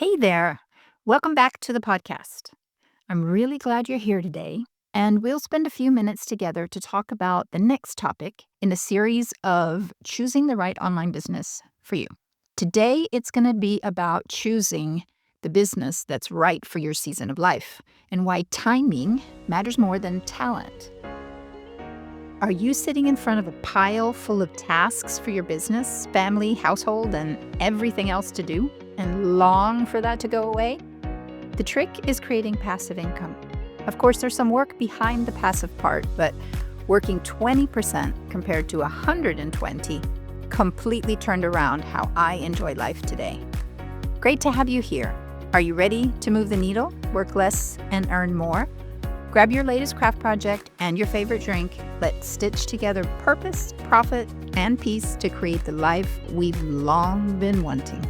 Hey there. Welcome back to the podcast. I'm really glad you're here today, and we'll spend a few minutes together to talk about the next topic in a series of choosing the right online business for you. Today, it's going to be about choosing the business that's right for your season of life and why timing matters more than talent. Are you sitting in front of a pile full of tasks for your business, family, household, and everything else to do, and long for that to go away? The trick is creating passive income. Of course, there's some work behind the passive part, but working 20% compared to 120 completely turned around how I enjoy life today. Great to have you here. Are you ready to move the needle, work less, and earn more? Grab your latest craft project and your favorite drink. Let's stitch together purpose, profit, and peace to create the life we've long been wanting.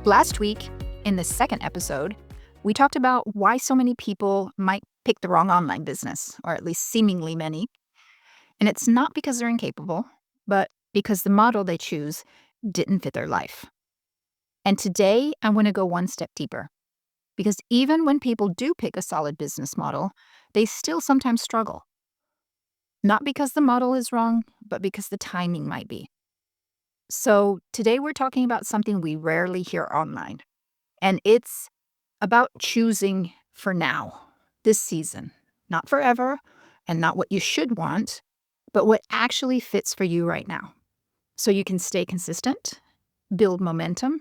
Last week, in the second episode, we talked about why so many people might pick the wrong online business, or at least seemingly many. And it's not because they're incapable, but because the model they choose didn't fit their life. And today, I want to go one step deeper. Because even when people do pick a solid business model, they still sometimes struggle. Not because the model is wrong, but because the timing might be. So today we're talking about something we rarely hear online. And it's about choosing for now, this season. Not forever, and not what you should want, but what actually fits for you right now. So you can stay consistent, build momentum,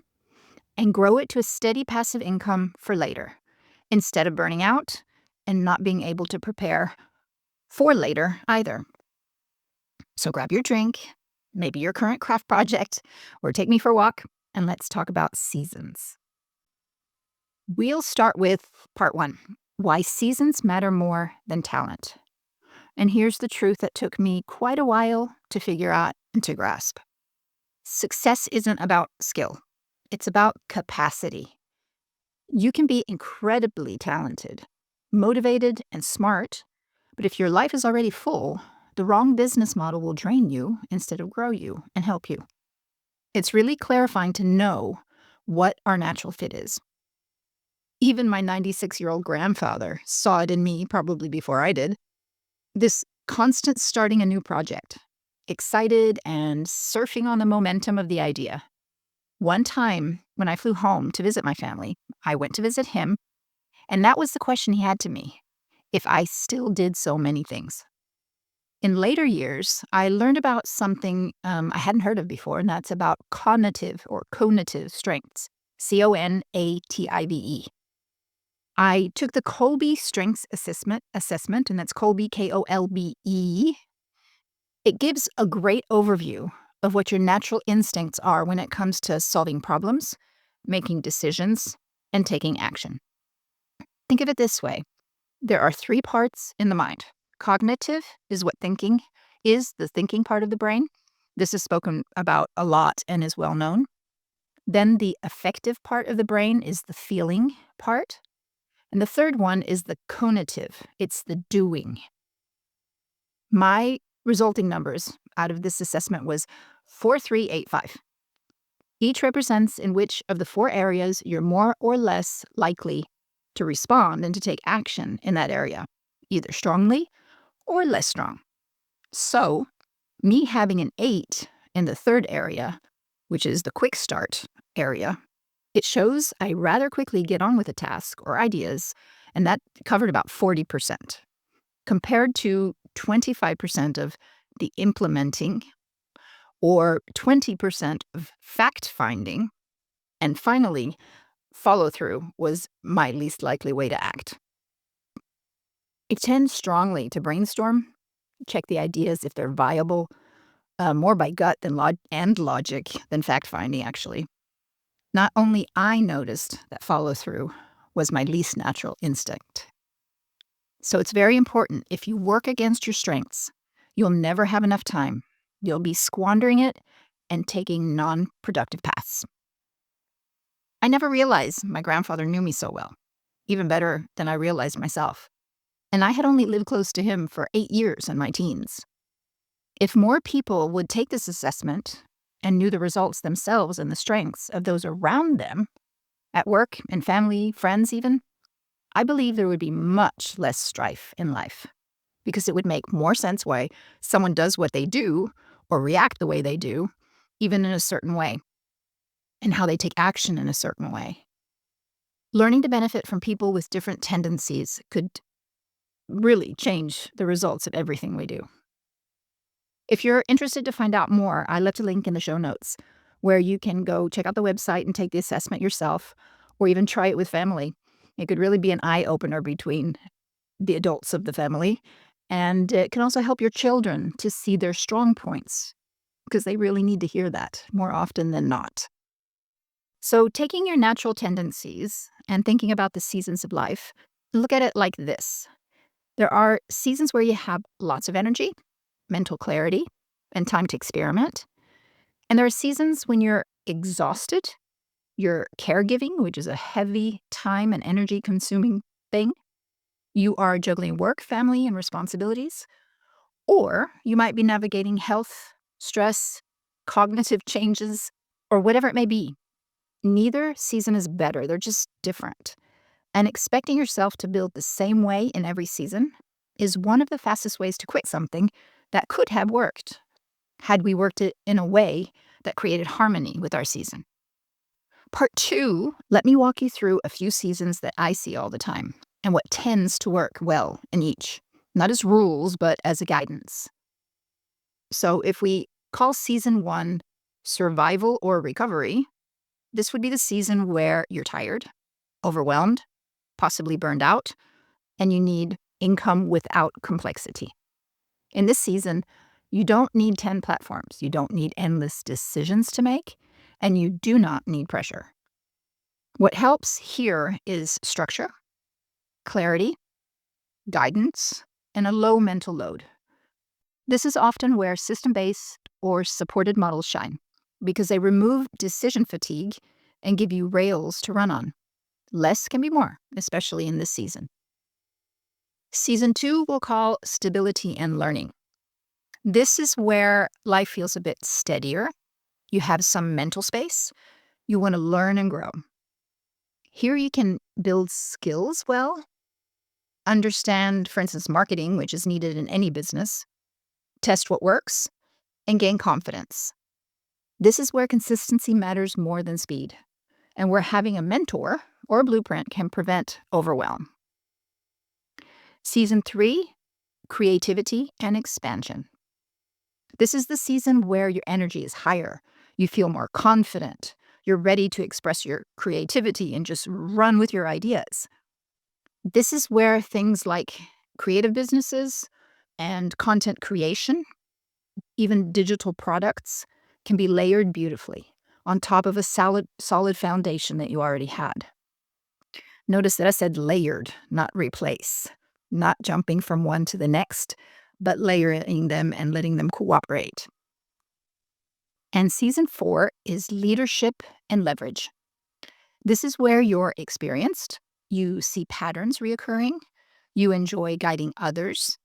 and grow it to a steady passive income for later, instead of burning out and not being able to prepare for later either. So grab your drink, maybe your current craft project, or take me for a walk, and let's talk about seasons. We'll start with part one, why seasons matter more than talent. And here's the truth that took me quite a while to figure out and to grasp. Success isn't about skill. It's about capacity. You can be incredibly talented, motivated, and smart, but if your life is already full, the wrong business model will drain you instead of grow you and help you. It's really clarifying to know what our natural fit is. Even my 96-year-old grandfather saw it in me probably before I did. This constant starting a new project, excited and surfing on the momentum of the idea. One time when I flew home to visit my family, I went to visit him, and that was the question he had to me, if I still did so many things. In later years, I learned about something I hadn't heard of before, and that's about cognitive strengths, CONATIVE. I took the Kolbe Strengths Assessment, and that's Kolbe, KOLBE. It gives a great overview of what your natural instincts are when it comes to solving problems, making decisions, and taking action. Think of it this way. There are three parts in the mind. Cognitive is what thinking is, the thinking part of the brain. This is spoken about a lot and is well known. Then the affective part of the brain is the feeling part. And the third one is the conative. It's the doing. My resulting numbers out of this assessment was 4385. Each represents in which of the four areas you're more or less likely to respond and to take action in that area, either strongly or less strong. So, me having an 8 in the third area, which is the quick start area, it shows I rather quickly get on with a task or ideas, and that covered about 40%, compared to 25% of the implementing or 20% of fact-finding, and finally, follow-through was my least likely way to act. I tend strongly to brainstorm, check the ideas if they're viable, more by gut than logic than fact-finding, actually. Not only I noticed that follow-through was my least natural instinct. So it's very important. If you work against your strengths, you'll never have enough time. You'll be squandering it and taking non-productive paths. I never realized my grandfather knew me so well, even better than I realized myself. And I had only lived close to him for 8 years in my teens. If more people would take this assessment and knew the results themselves and the strengths of those around them, at work and family, friends even, I believe there would be much less strife in life because it would make more sense why someone does what they do or react the way they do, even in a certain way, and how they take action in a certain way. Learning to benefit from people with different tendencies could really change the results of everything we do. If you're interested to find out more, I left a link in the show notes where you can go check out the website and take the assessment yourself, or even try it with family. It could really be an eye-opener between the adults of the family, and it can also help your children to see their strong points, because they really need to hear that more often than not. So, taking your natural tendencies and thinking about the seasons of life, look at it like this. There are seasons where you have lots of energy, mental clarity, and time to experiment. And there are seasons when you're exhausted, you're caregiving, which is a heavy time and energy consuming thing. You are juggling work, family, and responsibilities. Or you might be navigating health, stress, cognitive changes, or whatever it may be. Neither season is better, they're just different. And expecting yourself to build the same way in every season is one of the fastest ways to quit something that could have worked had we worked it in a way that created harmony with our season. Part 2, let me walk you through a few seasons that I see all the time and what tends to work well in each, not as rules, but as a guidance. So if we call season 1 survival or recovery, this would be the season where you're tired, overwhelmed, possibly burned out, and you need income without complexity. In this season, you don't need 10 platforms, you don't need endless decisions to make, and you do not need pressure. What helps here is structure, clarity, guidance, and a low mental load. This is often where system-based or supported models shine, because they remove decision fatigue and give you rails to run on. Less can be more, especially in this season. Season 2 we'll call stability and learning. This is where life feels a bit steadier. You have some mental space. You want to learn and grow. Here you can build skills well, understand, for instance, marketing, which is needed in any business, test what works, and gain confidence. This is where consistency matters more than speed, and where having a mentor or a blueprint can prevent overwhelm. Season 3, creativity and expansion. This is the season where your energy is higher. You feel more confident. You're ready to express your creativity and just run with your ideas. This is where things like creative businesses and content creation, even digital products, can be layered beautifully on top of a solid foundation that you already had. Notice that I said layered, not replace, not jumping from one to the next, but layering them and letting them cooperate. And season 4 is leadership and leverage. This is where you're experienced, you see patterns reoccurring, you enjoy guiding others,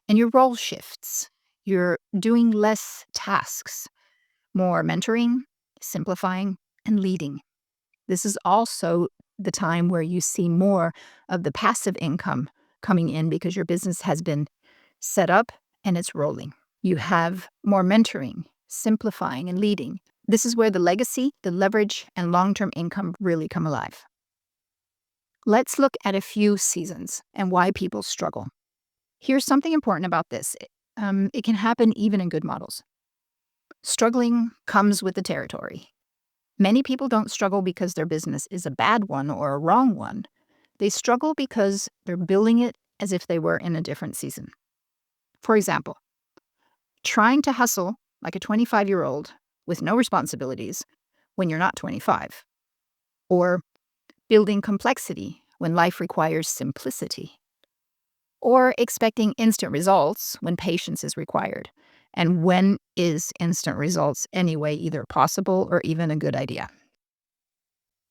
and your role shifts. You're doing less tasks, more mentoring, simplifying, and leading. This is also the time where you see more of the passive income coming in because your business has been set up and it's rolling. You have more mentoring, simplifying, and leading. This is where the legacy, the leverage, and long-term income really come alive. Let's look at a few seasons and why people struggle. Here's something important about this. It can happen even in good models. Struggling comes with the territory. Many people don't struggle because their business is a bad one or a wrong one. They struggle because they're building it as if they were in a different season. For example, trying to hustle like a 25-year-old with no responsibilities when you're not 25. Or building complexity when life requires simplicity. Or expecting instant results when patience is required. And when is instant results anyway either possible or even a good idea?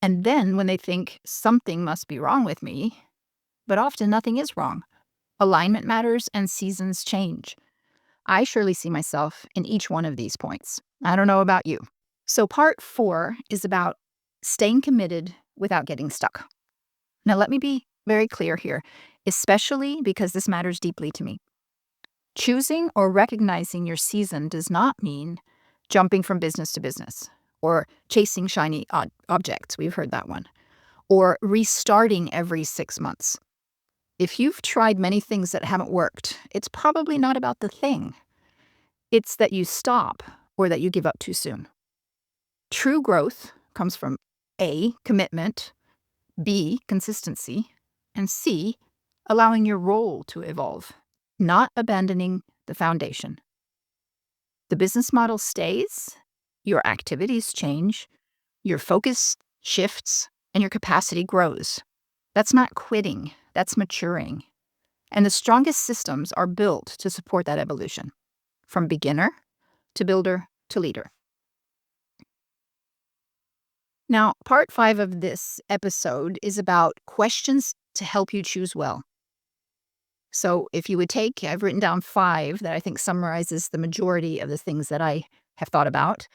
And then when they think something must be wrong with me, but often nothing is wrong. Alignment matters and seasons change. I surely see myself in each one of these points. I don't know about you. So part 4 is about staying committed without getting stuck. Now, let me be very clear here, especially because this matters deeply to me. Choosing or recognizing your season does not mean jumping from business to business or chasing shiny objects. We've heard that one. Or restarting every 6 months. If you've tried many things that haven't worked, it's probably not about the thing. It's that you stop or that you give up too soon. True growth comes from A, commitment, B, consistency, and C, allowing your role to evolve, not abandoning the foundation. The business model stays, your activities change, your focus shifts, and your capacity grows. That's not quitting, that's maturing. And the strongest systems are built to support that evolution, from beginner to builder to leader. Now, part 5 of this episode is about questions to help you choose well. So if you would take, I've written down 5 that I think summarizes the majority of the things that I have thought about.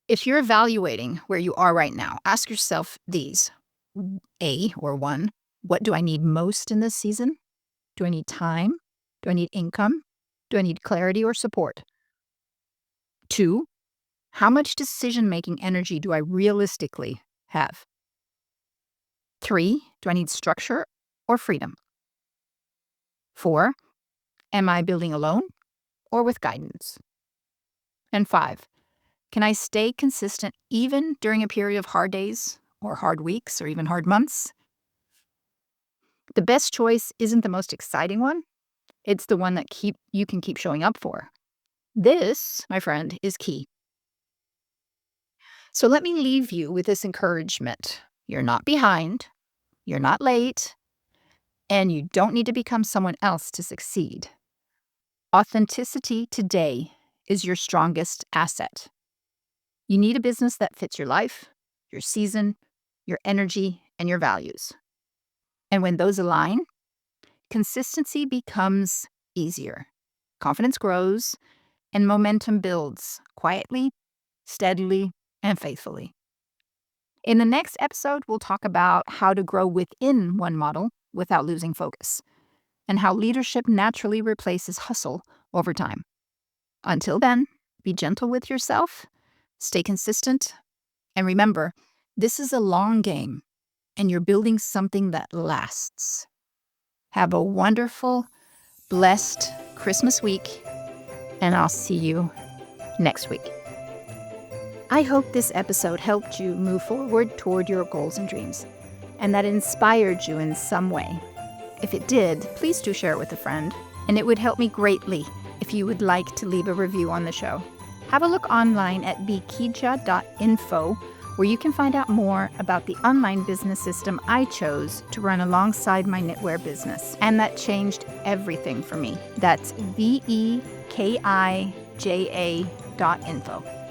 If you're evaluating where you are right now, ask yourself these. A, or 1, what do I need most in this season? Do I need time? Do I need income? Do I need clarity or support? 2, how much decision-making energy do I realistically have? 3, do I need structure or freedom? 4, am I building alone or with guidance? And 5, can I stay consistent even during a period of hard days or hard weeks or even hard months? The best choice isn't the most exciting one. It's the one that you can keep showing up for. This, my friend, is key. So let me leave you with this encouragement. You're not behind, you're not late, and you don't need to become someone else to succeed. Authenticity today is your strongest asset. You need a business that fits your life, your season, your energy, and your values. And when those align, consistency becomes easier. Confidence grows, and momentum builds quietly, steadily, and faithfully. In the next episode, we'll talk about how to grow within one model without losing focus, and how leadership naturally replaces hustle over time. Until then, be gentle with yourself, stay consistent, and remember, this is a long game, and you're building something that lasts. Have a wonderful, blessed Christmas week, and I'll see you next week. I hope this episode helped you move forward toward your goals and dreams, and that inspired you in some way. If it did, please do share it with a friend, and it would help me greatly if you would like to leave a review on the show. Have a look online at bikija.info, where you can find out more about the online business system I chose to run alongside my knitwear business, and that changed everything for me. That's bikija.info.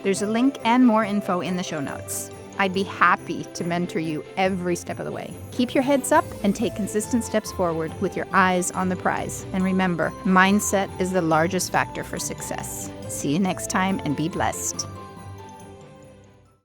There's a link and more info in the show notes. I'd be happy to mentor you every step of the way. Keep your heads up and take consistent steps forward with your eyes on the prize. And remember, mindset is the largest factor for success. See you next time and be blessed.